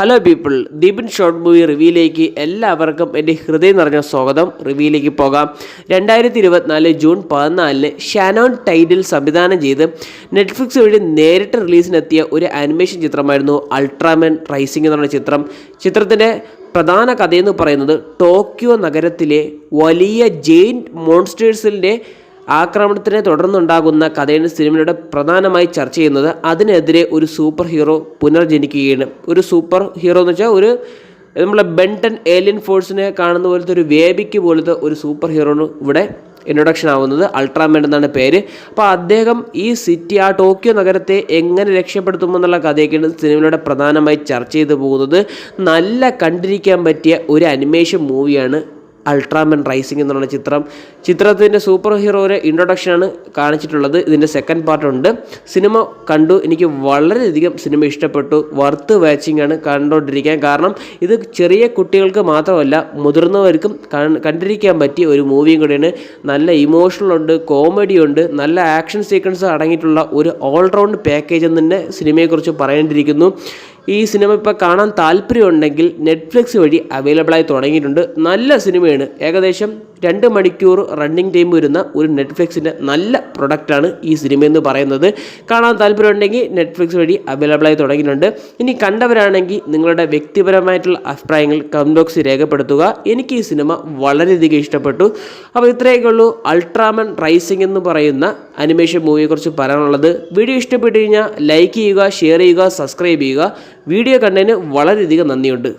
Hello people, ദീപിൻ short movie റിവ്യൂയിലേക്ക് എല്ലാവർക്കും എൻ്റെ ഹൃദയം നിറഞ്ഞ സ്വാഗതം. റിവ്യൂയിലേക്ക് പോകാം. 2024 ജൂൺ 14 ഷാനോൺ ടൈഡിൽ സംവിധാനം ചെയ്ത് നെറ്റ്ഫ്ലിക്സ് വഴി നേരിട്ട് റിലീസിനെത്തിയ ഒരു ആനിമേഷൻ ചിത്രമായിരുന്നു അൾട്രാമാൻ റൈസിംഗ് എന്നുള്ള ചിത്രം. ചിത്രത്തിൻ്റെ പ്രധാന കഥയെന്ന് പറയുന്നത് ടോക്കിയോ നഗരത്തിലെ വലിയ ജെയിൻറ്റ് മോൺസ്റ്റേഴ്സിൻ്റെ ആക്രമണത്തിനെ തുടർന്നുണ്ടാകുന്ന കഥയാണ് സിനിമയുടെ പ്രധാനമായി ചർച്ച ചെയ്യുന്നത്. അതിനെതിരെ ഒരു സൂപ്പർ ഹീറോ പുനർജനിക്കുകയാണ്. ഒരു സൂപ്പർ ഹീറോ എന്ന് വെച്ചാൽ നമ്മളെ ബെൻടൺ ഏലിയൻ ഫോഴ്സിനെ കാണുന്ന പോലത്തെ ഒരു വേബിക്ക് പോലത്തെ ഒരു സൂപ്പർ ഹീറോണ് ഇവിടെ ഇൻട്രൊഡക്ഷൻ ആവുന്നത്. അൾട്രാമാൻ എന്നാണ് പേര്. അപ്പോൾ അദ്ദേഹം ഈ സിറ്റി, ആ ടോക്കിയോ നഗരത്തെ എങ്ങനെ രക്ഷപ്പെടുത്തുമെന്നുള്ള കഥയൊക്കെയാണ് സിനിമയുടെ പ്രധാനമായി ചർച്ച ചെയ്തു പോകുന്നത്. നല്ല കണ്ടിരിക്കാൻ പറ്റിയ ഒരു അനിമേഷൻ മൂവിയാണ് അൾട്രാമാൻ റൈസിംഗ് എന്നുള്ള ചിത്രത്തിൻ്റെ സൂപ്പർ ഹീറോയുടെ ഇൻട്രൊഡക്ഷനാണ് കാണിച്ചിട്ടുള്ളത്. ഇതിൻ്റെ സെക്കൻഡ് പാർട്ടുണ്ട്. സിനിമ കണ്ടു, എനിക്ക് വളരെയധികം സിനിമ ഇഷ്ടപ്പെട്ടു. വർത്ത് വാച്ചിങ് ആണ് കണ്ടുകൊണ്ടിരിക്കാൻ. കാരണം ഇത് ചെറിയ കുട്ടികൾക്ക് മാത്രമല്ല, മുതിർന്നവർക്കും കണ്ടിരിക്കാൻ പറ്റിയ ഒരു മൂവിയും കൂടിയാണ്. നല്ല ഇമോഷണൽ ഉണ്ട്, കോമഡി ഉണ്ട്, നല്ല ആക്ഷൻ സീക്വൻസ് അടങ്ങിയിട്ടുള്ള ഒരു ഓൾറൗണ്ട് പാക്കേജ് എന്ന് തന്നെ സിനിമയെക്കുറിച്ച് പറയേണ്ടിയിരിക്കുന്നു. ഈ സിനിമ ഇപ്പോൾ കാണാൻ താല്പര്യമുണ്ടെങ്കിൽ നെറ്റ്ഫ്ലിക്സ് വഴി അവൈലബിളായി തുടങ്ങിയിട്ടുണ്ട്. നല്ല സിനിമയാണ്. ഏകദേശം 2 മണിക്കൂർ റണ്ണിങ് ടൈം വരുന്ന ഒരു നെറ്റ്ഫ്ലിക്സിൻ്റെ നല്ല പ്രൊഡക്റ്റാണ് ഈ സിനിമ എന്ന് പറയുന്നത്. കാണാൻ താല്പര്യമുണ്ടെങ്കിൽ നെറ്റ്ഫ്ലിക്സ് വഴി അവൈലബിളായി തുടങ്ങിയിട്ടുണ്ട്. ഇനി കണ്ടവരാണെങ്കിൽ നിങ്ങളുടെ വ്യക്തിപരമായിട്ടുള്ള അഭിപ്രായങ്ങൾ കമന്റ് ബോക്സിൽ രേഖപ്പെടുത്തുക. എനിക്ക് ഈ സിനിമ വളരെയധികം ഇഷ്ടപ്പെട്ടു. അപ്പോൾ ഇത്രയൊക്കെ ഉള്ളൂ അൾട്രാമാൻ റൈസിംഗ് എന്ന് പറയുന്ന അനിമേഷൻ മൂവിയെക്കുറിച്ച് പറയാനുള്ളത്. വീഡിയോ ഇഷ്ടപ്പെട്ടു കഴിഞ്ഞാൽ ലൈക്ക് ചെയ്യുക, ഷെയർ ചെയ്യുക, സബ്സ്ക്രൈബ് ചെയ്യുക. വീഡിയോ കണ്ടതിന് വളരെയധികം നന്ദിയുണ്ട്.